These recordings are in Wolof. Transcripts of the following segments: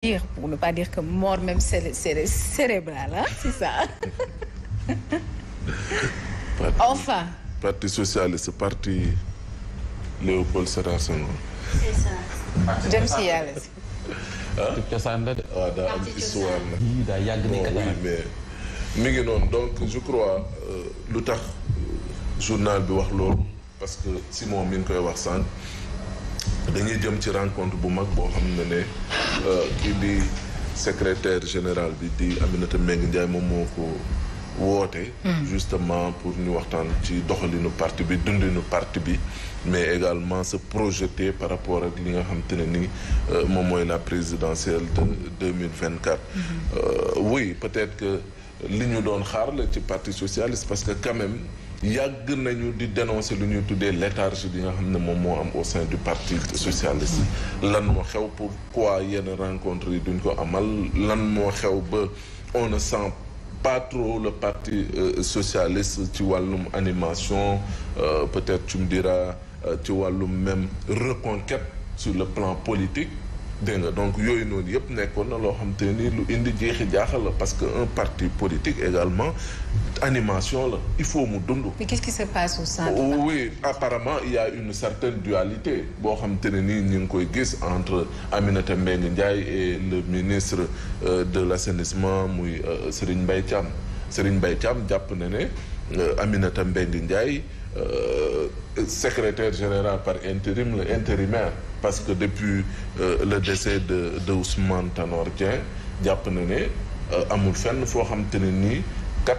pour ne pas dire que mort même cérébrale, hein, c'est ça. Enfin. Parti socialiste, parti Léopold Sédar Senghor. C'est ça. Jëm si yàlla si. cosaan la de. waaw daa am histoire la. yii daa yàgg nekk dara. mais mi ngi noonu donc je crois lu tax journal bi wax loolu parce que Simon mi ngi koy wax sànq dañuy jëm ci rencontre bu mag boo xam ne kii di secrétaire général bi di Aminata Mbengue Ndiaye moom moo ko woote. justement pour ñu waxtaan ci doxalinu parti bi dundinu parti bi. mais également se projeter par rapport ak li nga xam te ne ni moom mooy la présidentielle de 2024. Oui, peut-être que li ñu doon xaar la ci parti socialiste parce que quand même yàgg nañu di dénoncer lu ñuy tuddee léthargie bi nga xam ne moom moo am au sein du parti socialiste. lan moo xew pourquoi yenn rencontres yi duñ ko amal lan moo xew ba on ne sent pas trop le parti socialiste ci wàllum animation peut-être tu me diras ci wàllum même reconquête sur le plan politique dégg nga donc yooyu noonu yëpp nekkoon na loo xam te ni lu indi jeexi jaaxal la parce que un parti politique également animation la il faut mu dund. Mais qu'est-ce qui se passe au sein du parti? Oui, apparemment il y a une certaine dualité boo xam te ne nii ñu ngi koy gis entre Aminata Mbengue Ndiaye et le ministre de l'assainissement muy Serigne Mbaye Thiam. Serigne Mbaye Thiam jàpp na ne Aminata Mbengue Ndiaye secrétaire général par intérim la intérimaire parce que depuis le décès de Ousmane Tanor Dieng jàpp na ne amul fenn foo xam te ne nii kat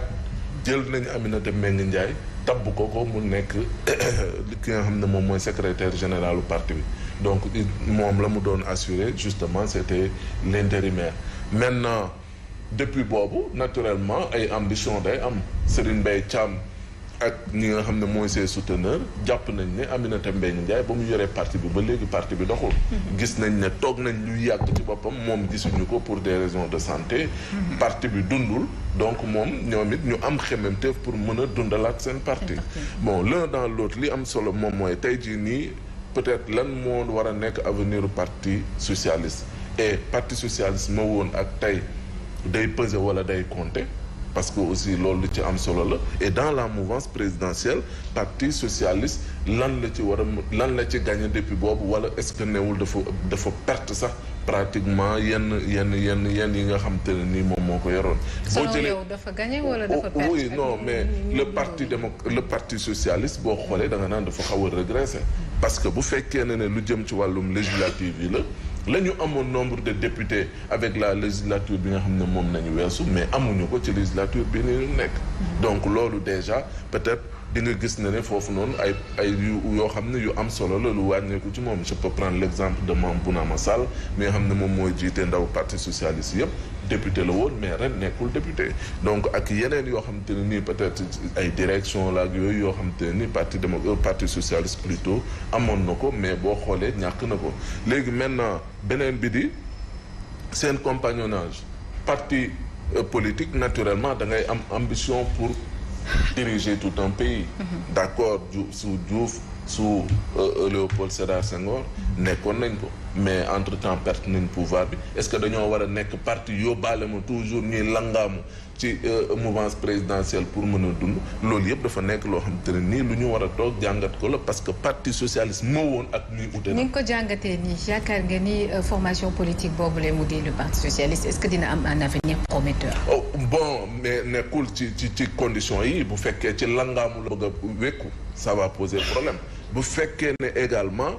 jël nañu Aminata Mbengue Ndiaye tabb ko mu nekk ki nga xam ne moom mooy secrétaire général du parti bi donc moom la mu doon assurer justement c'était l'intérimaire. Maintenant depuis boobu naturellement ay ambition day am Serigne Mbaye Thiam ak ñi nga xam ne mooy ses souteneurs jàpp nañ ne Aminata Mbengue Ndiaye ba mu yoree parti bi ba léegi parti bi doxul. gis nañ ne toog nañ lu yàgg ci boppam moom gisuñu ko pour des raisons de santé. parti bi dundul donc moom ñoom it ñu am xemmemteef pour mën a dundalaat seen parti. bon l'un dans l'autre li am solo moom mooy tey jii nii peut-être lan moo war a nekk avenir parti socialiste et parti socialiste ma woon ak tey day peser wala day compter. parce que aussi loolu ci am solo la et dans la mouvance présidentielle parti socialiste lan la ci war a lan la ci gagné depuis boobu wala est-ce que newul dafa perte sax pratiquement yenn yi nga xam te ne nii moom moo ko yoroon. boo jëlee yow dafa gagné wala dafa perte. oui non mais le parti socialiste boo xoolee da nga naan dafa xaw a régressé parce que bu fekkee ne lu jëm ci wàllum législative yi la ñu amoon nombre de députés avec la législature bi nga xam ne moom nañu weesu mais amuñu ko ci législature bi ni ñu nekk. donc loolu déjà peut-être di nga gis ne foofu noonu ay yoo xam ne yu am solo la lu wàññeeku ci moom je peux prendre l'exemple de Mame Bounama Sall mi nga xam ne moom mooy jiite ndaw parti socialiste yëpp député la woon mais ren nekkul député donc ak yeneen yoo xam te ne nii peut-être ay direction la ak yooyu yoo xam te ne nii parti socialiste plutôt amoon na ko mais boo xoolee ñàkk na ko léegi maintenant beneen bi di seen compagnonnage parti politique naturellement da ngay am ambition pour diriger tout un pays. D'accord sous Diouf sous Léopold Sédar Senghor nekkoon nañ ko mais entre temps perte nañ pouvoir bi est-ce que dañoo war a nekk parti yóbbaale ma toujours ñuy langaamu ci mouvance présidentielle pour mën a dund loolu yëpp dafa nekk loo xam te ne nii lu ñu war a toog jàngat ko la parce que parti socialiste moo woon ak ñuy ute na. ni nga ko jàngatee nii yaakaar nga ni formation politique boobu la mu di le parti socialiste est-ce que dina am un avenir prometteur. Oh, bon mais nekkul ci conditions yi bu fekkee ci langaamu la bëgg a wékku ça va poser problème bu fekkee ne également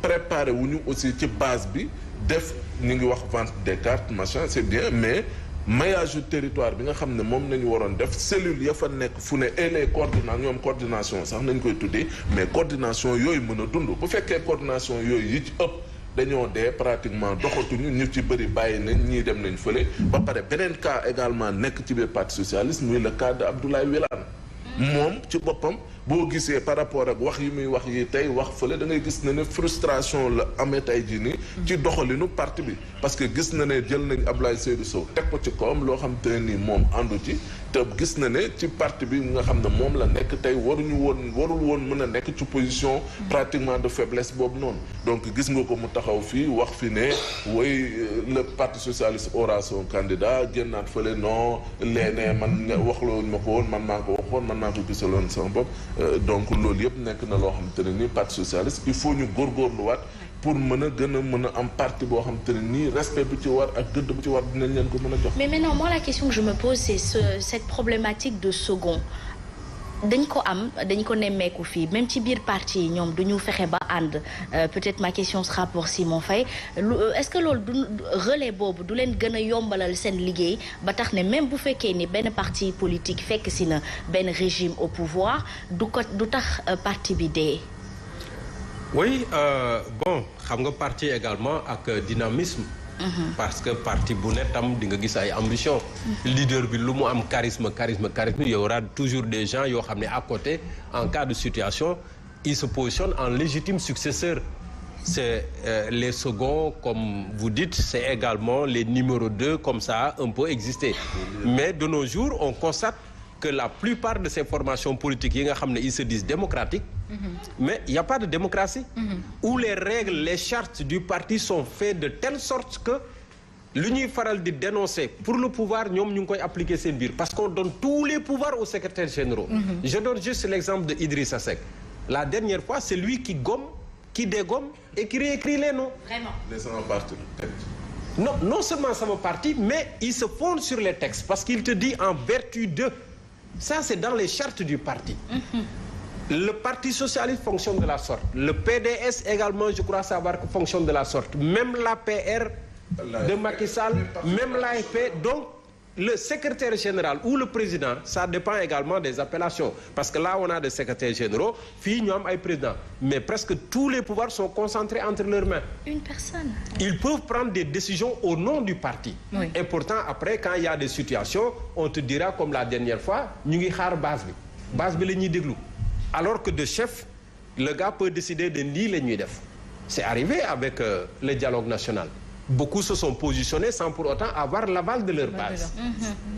préparer wuñu aussi ci base bi def ñu ngi wax vente des cartes machin c'est bien mais maillage du territoire bi nga xam ne moom nañu waroon def cellule ya fa nekk fu ne et les coordination sax nañ koy tuddee mais coordination yooyu mën a dund bu fekkee coordination yooyu yi ci ëpp dañoo dee pratiquement doxatuñu ñu ci bëri bàyyi nañ ñii dem nañ fële ba pare beneen cas également nekk ci biir parti socialiste muy le cas de Abdoulaye Wilane moom ci boppam boo gisee par rapport ak wax yi muy wax yi tey wax fële da ngay gis ne frustration la amee tey jii nii ci doxalinu parti bi parce que gis na ne jël nañ Abdoulaye Seydou Sow teg ko ci kawam loo xam te ne nii moom àndu ci te gis na ne ci parti bi nga xam ne moom la nekk tey warul woon mën a nekk ci position pratiquement de faiblesse boobu noonu donc gis nga ko mu taxaw fii wax fi ne woy le parti socialiste aura son candidat génnaat fële non leenee man waxloo ma ko woon man maa ko waxoon man maa ko gisaloon sama bopp donc loolu yëpp nekk na loo xamante ne nii parti socialiste il faut ñu góorgóorluwaat pour mën a am parti boo xamante ne nii respect bu ci war ak gëdd bu ci war dinañ leen ko mën a jox. Mais maintenant moi la question que je me pose c'est cette problématique de second dañ ko nemmeeku fii même ci biir parti yi ñoom duñu fexe ba ànd peut-être ma question sera pour Simon Faye est-ce que loolu du relais boobu du leen gën a yombalal seen liggéey ba tax ne même bu fekkee ni benn parti politique fekk si na benn régime au pouvoir du tax parti bi dee. Oui bon xam nga parti également ak dynamisme. Parce que parti bu ne tam di nga gis ay ambition. Leader bi lu mu am charisme il y aura toujours des gens yoo xam ne à côté en cas de situation ils se positionnent en légitime successeur. C'est les seconds comme vous dites c'est également les numéros 2 comme ça a un peu existé. Mais de nos jours on constate que la plupart de ces formations politiques yi nga xam ne ils se disent démocratiques. Mais il n'y a pas de démocratie où les règles, les chartes du parti sont faites de telle sorte que lu ñuy faral di dénoncer pour le pouvoir ñoom ñu ngi koy appliquer seen biir parce qu'on donne tous les pouvoirs aux secrétaires généraux. Je donne juste l'exemple de Idrissa Seck. La dernière fois c'est lui qui gomme, qui dégomme et qui réécrit les noms. Vraiment. Les sama parti. Non seulement sama parti mais il se fonde sur les textes parce qu'il te dit en vertu de ça c'est dans les chartes du parti. Le Parti socialiste fonctionne de la sorte. Le PDS également, je crois savoir que fonctionne de la sorte. Même l'APR de Macky Sall, même l'AFP. Donc, le secrétaire général ou le président, ça dépend également des appellations. Parce que là, on a des secrétaires généraux, fii ñu am ay présidents. Mais presque tous les pouvoirs sont concentrés entre leurs mains. Une personne. Ils peuvent prendre des décisions au nom du parti. Oui. Et pourtant, après, quand il y a des situations, on te dira, comme la dernière fois, ñu ngi xaar base bi. Base bi la ñuy déglu. Alors que de chef, le gars peut décider de lii la ñuy def. C'est arrivé avec le dialogue national. Beaucoup se sont positionnés sans pour autant avoir l'aval de leur base.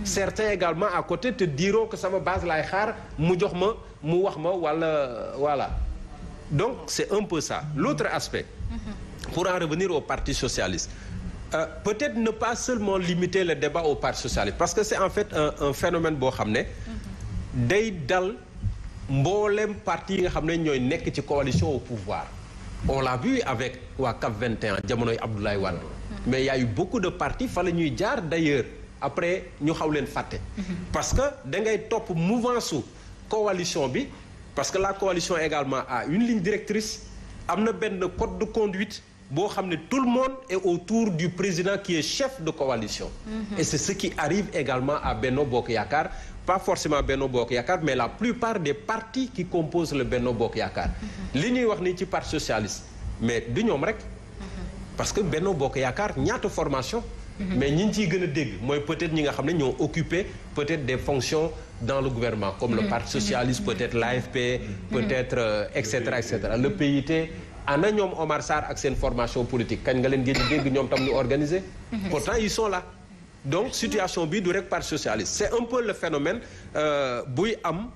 Certains également à côté te diront que sama base laay xaar mu jox ma mu wax ma wala voilà. Donc c'est un peu ça. L'autre aspect, pour en revenir au Parti socialiste, peut-être ne pas seulement limiter le débat au Parti socialiste parce que c'est en fait un phénomène boo xam ne day dal mboolem parti yi nga xam ne ñooy nekk ci coalition au pouvoir. On l'a vu avec waa CAP 21 jamonoy Abdoulaye Wade. Mais il y a eu beaucoup de partis fa la ñuy jaar d'ailleurs après ñu xaw leen fàtte. Parce que da ngay topp mouvance su coalition bi parce que la coalition également a une ligne directrice am na benn code de conduite boo xam ne tout le monde est autour du président qui est chef de coalition. Et c'est ce qui arrive également à Benno Bokk Yaakaar. Pas forcément Benno Bokk Yaakaar mais la plupart des partis qui composent le Benno Bokk Yaakaar. li ñuy wax ni ci parti socialiste mais du ñoom rek. parce que Benno Bokk Yaakaar ñaata formation. mais ñi ñu ciy gën a dégg mooy peut-être ñi nga xam ne ñoo occupé peut-être des fonctions dans le gouvernement comme le parti socialiste peut-être l'AFP peut-être et cetera le PIT. ana ñoom Omar Sarr ak seen formation politique kañ nga leen gën a dégg ñoom tam ñu organiser. pourtant ils sont là. Donc situation bi du rek Parti socialiste c'est un peu le phénomène buy am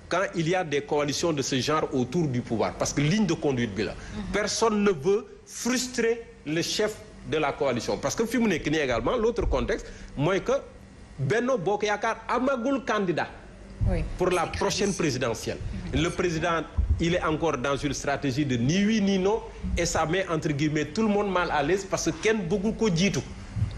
quand il y a des coalitions de ce genre autour du pouvoir parce que ligne de conduite bi la personne ne veut frustrer le chef de la coalition parce que fi mu nekk nii également l'autre contexte mooy que Benno Bokk Yaakaar amagul candidat pour la prochaine présidentielle. Le président il est encore dans une stratégie de ni oui ni non et ça met entre guillemets tout le monde mal à l'aise parce que kenn bëggul ko jiitu.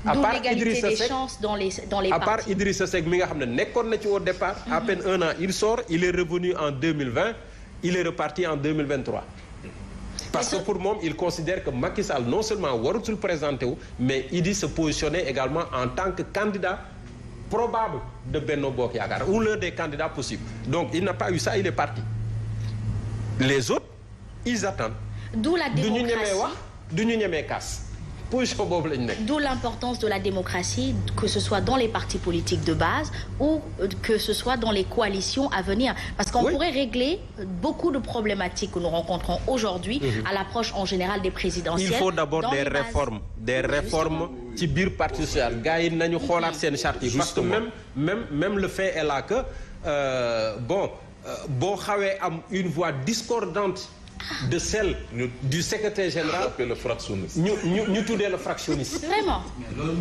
D'où l'égalité des chances dans les partis. À part Idrissa Seck mi nga xam ne nekkoon na ci au départ. À peine un an il sort il est revenu en 2020 il est reparti en 2023. Parce que pour moom il considère que Macky Sall non seulement warutul présenté wu mais il se positionner également en tant que candidat probable de Benno Bokk Yaakaar ou l'un des candidats possibles. Donc il n'a pas eu ça il est parti. Les autres ils attendent. D'où la démocratie. du ñu ñemee wax du ñu ñemee kaas. position boobu lañ nekk. D'où l'importance de la démocratie, que ce soit dans les partis politiques de base ou que ce soit dans les coalitions à venir. Parce qu'on pourrait régler beaucoup de problématiques que nous rencontrons aujourd'hui à l'approche en général des présidentielles. Il faut d'abord des réformes ci biir parti social. Gars yi nañu xoolaat seen charte yi. Parce que même le fait est là que boo xawee am une voix discordante de celle du secrétaire général, le fractionniste. ñu tuddee le fractionniste. Vraiment.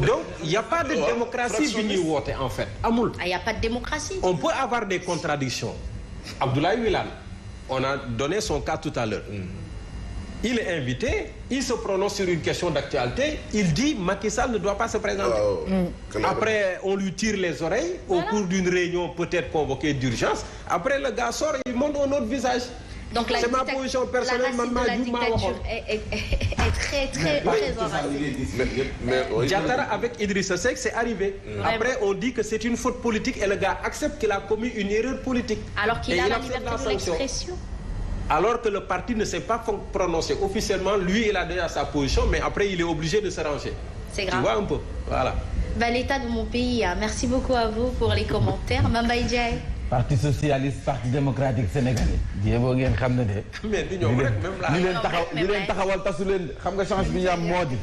Donc il y a pas de démocratie bi ñuy woote en fait amul. Il y a pas de démocratie. On peut avoir des contradictions. Abdoulaye Wilane, on a donné son cas tout à l'heure. Il est invité, il se prononce sur une question d'actualité, il dit Macky Sall ne doit pas se présenter. Après, on lui tire les oreilles au cours d'une réunion peut-être convoquée d'urgence. Après, le gars sort, il montre un autre visage. Donc c'est ma position personnelle. La racine de la dictature est très enracinée. Diattara avec Idrissa Seck, c'est arrivé. Après, on dit que c'est une faute politique et le gars accepte qu'il a commis une erreur politique. Alors qu'il a la liberté de l'expression. Alors que le parti ne s'est pas prononcé officiellement, lui, il a déjà sa position, mais après, il est obligé de se ranger. C'est grave. Tu vois un peu, voilà. L'état de mon pays. Merci beaucoup à vous pour les commentaires. Mbaye Ndiaye. Parti socialiste, parti démocratique sénégalais. jéego ngeen xam ne de. mais du ñoom rek même la. li leen taxawal tasu leen xam nga chance bi ñu am moo di.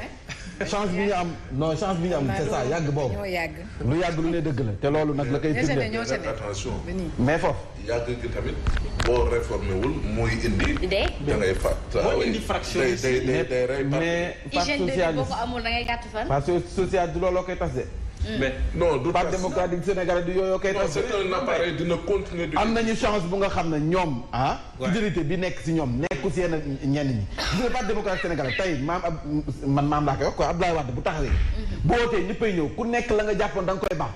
chance bi ñu am non chance bi ñu am c'est ça yàgg boobu. lu yàgg lu ne dëgg la te loolu nag la koy firndeel. attention. mais foofu. yàgg gi tamit boo réformé wul mooy indi. da ngay fàtt. mooy indi fraction mais parti socialiste amul da ngay gàtt fan. parti socialiste du looloo koy tas de. mais non du parti démocratique sénégalais du yooyu koy tas. non c'est un appareil dina continuer. am nañu chance bu nga xam ne ñoom fidélité bi nekk si ñoom nekku si yenn ñenn ñi. gis nga parti démocratique sénégalais tey maam laa koy wax quoi Abdoulaye Wade bu taxawee. bu wootee ñëppay ñëw ku nekk la nga jàppoon da nga koy baax.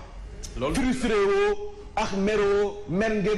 loolu frustré woo ak mer ngeen